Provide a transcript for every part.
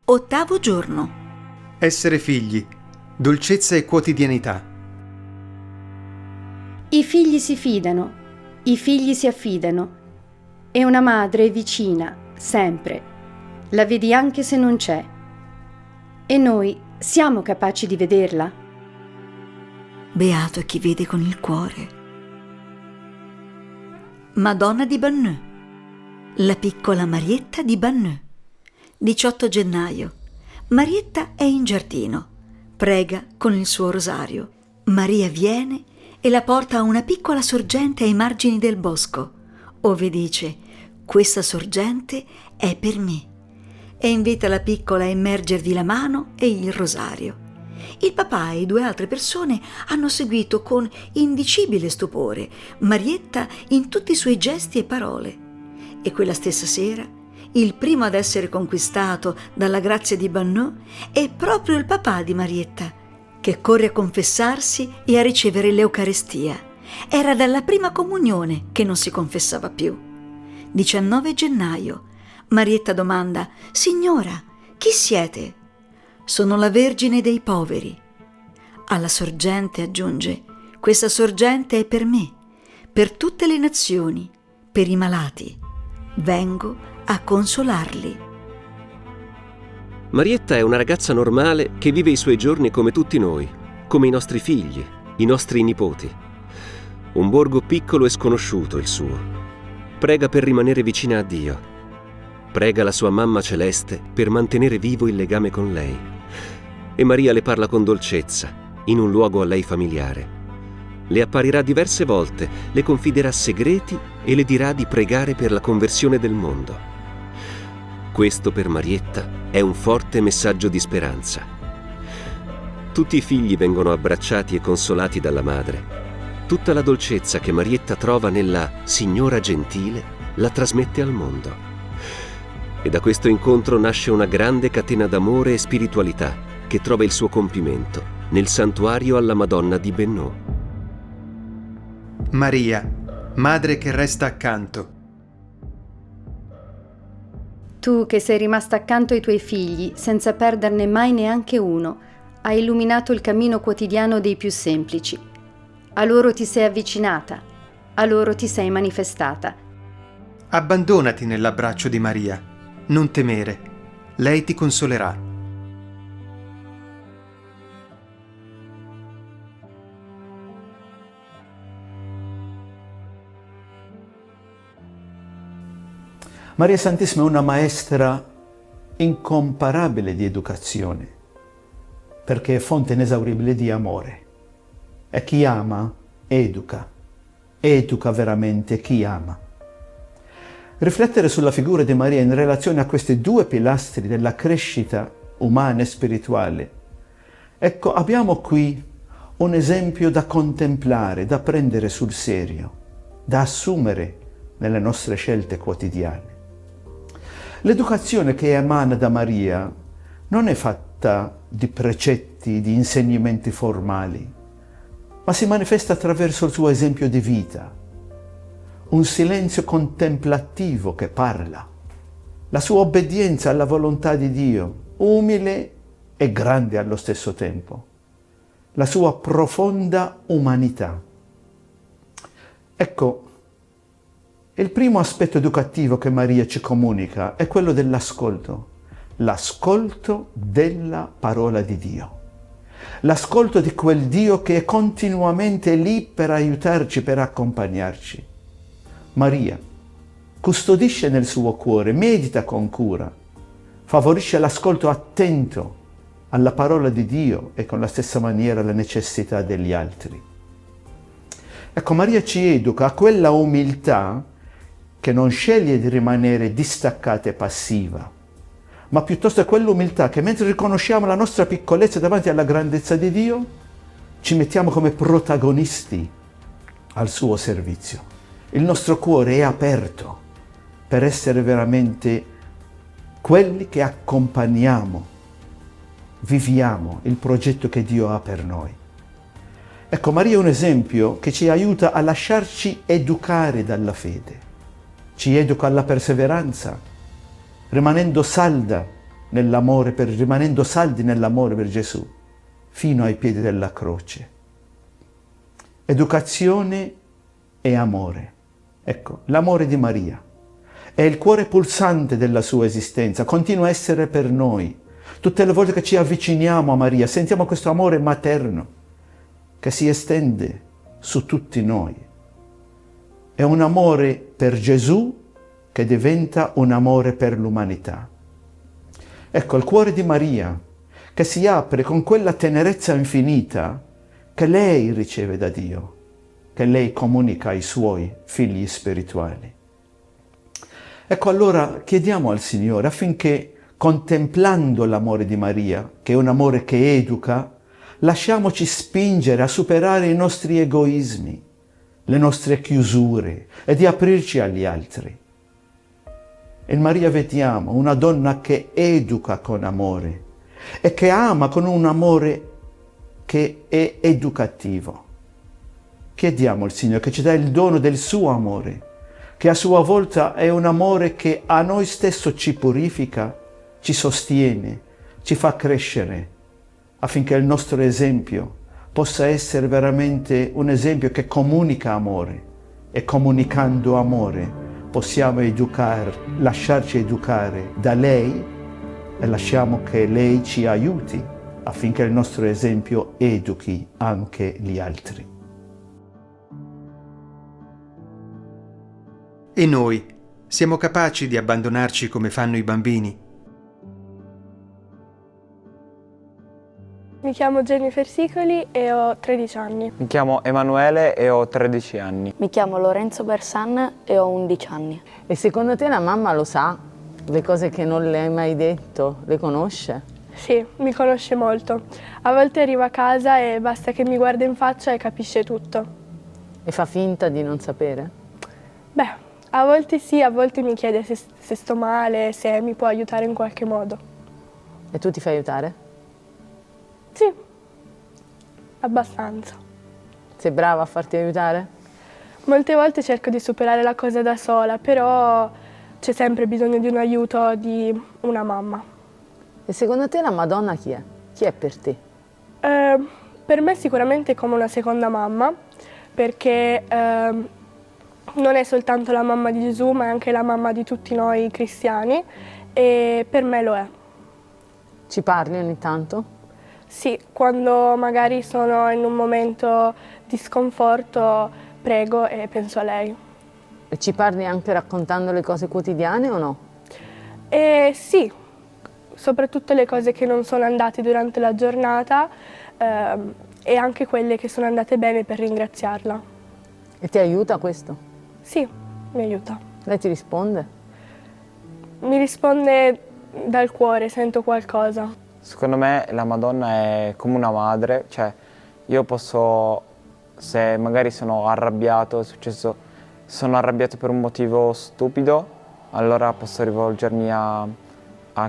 Ottavo giorno. Essere figli, dolcezza e quotidianità. I figli si fidano, i figli si affidano, e una madre è vicina, sempre. La vedi anche se non c'è. E noi siamo capaci di vederla? Beato è chi vede con il cuore. Madonna di Banneux. La piccola Marietta di Banneux. 18 gennaio. Marietta è in giardino. Prega con il suo rosario. Maria viene e la porta a una piccola sorgente ai margini del bosco, ove dice: questa sorgente è per me, e invita la piccola a immergervi la mano e il rosario. Il papà e 2 altre persone hanno seguito con indicibile stupore Marietta in tutti i suoi gesti e parole. E quella stessa sera, il primo ad essere conquistato dalla grazia di Banneux è proprio il papà di Marietta, che corre a confessarsi e a ricevere l'Eucarestia. Era dalla prima comunione che non si confessava più. 19 gennaio. Marietta domanda: Signora, chi siete? Sono la Vergine dei poveri. Alla sorgente aggiunge: questa sorgente è per me, per tutte le nazioni, per i malati. Vengo a consolarli. Marietta è una ragazza normale che vive i suoi giorni come tutti noi, come i nostri figli, i nostri nipoti. Un borgo piccolo e sconosciuto il suo. Prega per rimanere vicina a Dio. Prega la sua mamma celeste per mantenere vivo il legame con lei. E Maria le parla con dolcezza, in un luogo a lei familiare. Le apparirà diverse volte, le confiderà segreti e le dirà di pregare per la conversione del mondo. Questo per Marietta è un forte messaggio di speranza. Tutti i figli vengono abbracciati e consolati dalla madre. Tutta la dolcezza che Marietta trova nella Signora Gentile la trasmette al mondo. E da questo incontro nasce una grande catena d'amore e spiritualità che trova il suo compimento nel santuario alla Madonna di Benneux. Maria, madre che resta accanto. Tu che sei rimasta accanto ai tuoi figli senza perderne mai neanche uno, hai illuminato il cammino quotidiano dei più semplici. A loro ti sei avvicinata, a loro ti sei manifestata. Abbandonati nell'abbraccio di Maria. Non temere, lei ti consolerà. Maria Santissima è una maestra incomparabile di educazione, perché è fonte inesauribile di amore. E chi ama, educa veramente chi ama. Riflettere sulla figura di Maria in relazione a questi 2 pilastri della crescita umana e spirituale. Ecco, abbiamo qui un esempio da contemplare, da prendere sul serio, da assumere nelle nostre scelte quotidiane. L'educazione che emana da Maria non è fatta di precetti, di insegnamenti formali, ma si manifesta attraverso il suo esempio di vita, un silenzio contemplativo che parla, la sua obbedienza alla volontà di Dio, umile e grande allo stesso tempo, la sua profonda umanità. Ecco, il primo aspetto educativo che Maria ci comunica è quello dell'ascolto, l'ascolto della parola di Dio, l'ascolto di quel Dio che è continuamente lì per aiutarci, per accompagnarci. Maria custodisce nel suo cuore, medita con cura, favorisce l'ascolto attento alla parola di Dio e con la stessa maniera alle necessità degli altri. Ecco, Maria ci educa a quella umiltà che non sceglie di rimanere distaccata e passiva, ma piuttosto è quell'umiltà che mentre riconosciamo la nostra piccolezza davanti alla grandezza di Dio, ci mettiamo come protagonisti al suo servizio. Il nostro cuore è aperto per essere veramente quelli che accompagniamo, viviamo il progetto che Dio ha per noi. Ecco, Maria è un esempio che ci aiuta a lasciarci educare dalla fede. Ci educa alla perseveranza, rimanendo salda nell'amore, rimanendo saldi nell'amore per Gesù, fino ai piedi della croce. Educazione e amore. Ecco, l'amore di Maria è il cuore pulsante della sua esistenza, continua a essere per noi. Tutte le volte che ci avviciniamo a Maria, sentiamo questo amore materno che si estende su tutti noi. È un amore per Gesù che diventa un amore per l'umanità. Ecco, il cuore di Maria che si apre con quella tenerezza infinita che lei riceve da Dio, che lei comunica ai suoi figli spirituali. Ecco, allora chiediamo al Signore affinché, contemplando l'amore di Maria, che è un amore che educa, lasciamoci spingere a superare i nostri egoismi, le nostre chiusure e di aprirci agli altri. In Maria vediamo una donna che educa con amore e che ama con un amore che è educativo. Chiediamo al Signore che ci dà il dono del suo amore, che a sua volta è un amore che a noi stesso ci purifica, ci sostiene, ci fa crescere, affinché il nostro esempio possa essere veramente un esempio che comunica amore, e comunicando amore possiamo lasciarci educare da lei e lasciamo che lei ci aiuti affinché il nostro esempio educhi anche gli altri. E noi siamo capaci di abbandonarci come fanno i bambini? Mi chiamo Jennifer Sicoli e ho 13 anni. Mi chiamo Emanuele e ho 13 anni. Mi chiamo Lorenzo Bersan e ho 11 anni. E secondo te la mamma lo sa? Le cose che non le hai mai detto, le conosce? Sì, mi conosce molto. A volte arriva a casa e basta che mi guarda in faccia e capisce tutto. E fa finta di non sapere? Beh, a volte sì, a volte mi chiede se sto male, se mi può aiutare in qualche modo. E tu ti fai aiutare? Sì, abbastanza. Sei brava a farti aiutare? Molte volte cerco di superare la cosa da sola, però c'è sempre bisogno di un aiuto di una mamma. E secondo te la Madonna chi è? Chi è per te? Per me sicuramente è come una seconda mamma, perché non è soltanto la mamma di Gesù, ma è anche la mamma di tutti noi cristiani, e per me lo è. Ci parli ogni tanto? Sì, quando magari sono in un momento di sconforto, prego e penso a lei. E ci parli anche raccontando le cose quotidiane o no? Sì, soprattutto le cose che non sono andate durante la giornata e anche quelle che sono andate bene per ringraziarla. E ti aiuta questo? Sì, mi aiuta. Lei ti risponde? Mi risponde dal cuore, sento qualcosa. Secondo me la Madonna è come una madre, cioè io posso, se magari sono arrabbiato, sono arrabbiato per un motivo stupido, allora posso rivolgermi a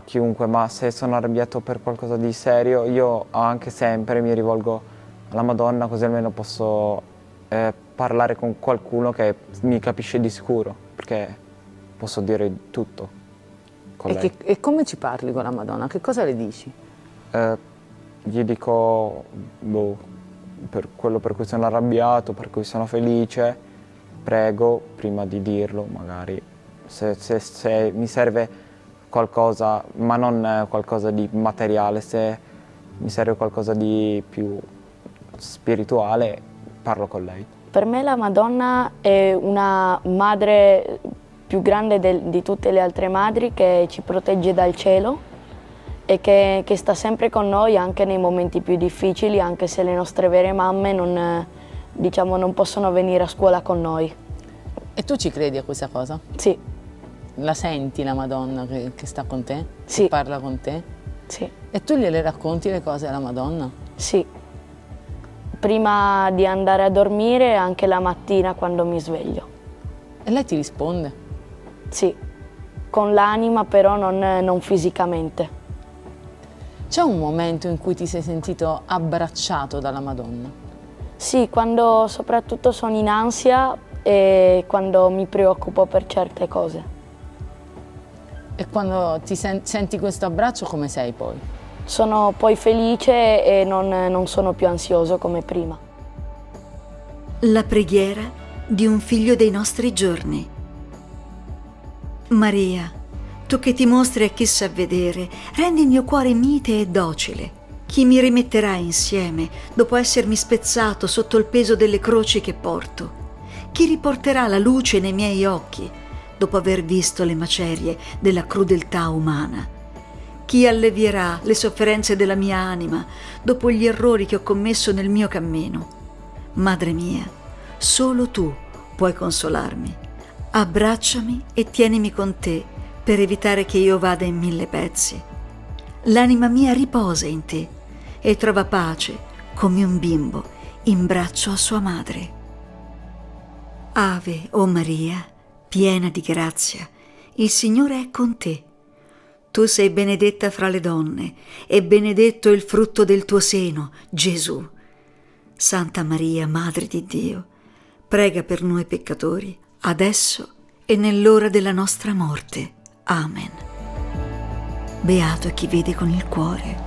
chiunque, ma se sono arrabbiato per qualcosa di serio, io anche sempre mi rivolgo alla Madonna, così almeno posso parlare con qualcuno che mi capisce di sicuro, perché posso dire tutto con lei. E come ci parli con la Madonna? Che cosa le dici? Gli dico per quello per cui sono arrabbiato, per cui sono felice, prego prima di dirlo magari, se mi serve qualcosa, ma non qualcosa di materiale, se mi serve qualcosa di più spirituale, parlo con lei. Per me la Madonna è una madre più grande di tutte le altre madri che ci protegge dal cielo e che sta sempre con noi anche nei momenti più difficili, anche se le nostre vere mamme non possono venire a scuola con noi. E tu ci credi a questa cosa? Sì. La senti la Madonna che sta con te? Sì. Che parla con te? Sì. E tu gliele racconti le cose alla Madonna? Sì. Prima di andare a dormire e anche la mattina quando mi sveglio. E lei ti risponde? Sì, con l'anima però non fisicamente. C'è un momento in cui ti sei sentito abbracciato dalla Madonna? Sì, quando soprattutto sono in ansia e quando mi preoccupo per certe cose. E quando ti senti questo abbraccio, come sei poi? Sono poi felice e non sono più ansioso come prima. La preghiera di un figlio dei nostri giorni. Maria, tu che ti mostri a chi sa vedere, rendi il mio cuore mite e docile. Chi mi rimetterà insieme dopo essermi spezzato sotto il peso delle croci che porto? Chi riporterà la luce nei miei occhi dopo aver visto le macerie della crudeltà umana? Chi allevierà le sofferenze della mia anima dopo gli errori che ho commesso nel mio cammino? Madre mia, solo tu puoi consolarmi. Abbracciami e tienimi con te per evitare che io vada in 1000 pezzi. L'anima mia riposa in te e trova pace come un bimbo in braccio a sua madre. Ave, o Maria, piena di grazia, il Signore è con te. Tu sei benedetta fra le donne e benedetto il frutto del tuo seno, Gesù. Santa Maria, Madre di Dio, prega per noi peccatori, adesso e nell'ora della nostra morte. Amen. Beato chi vede con il cuore.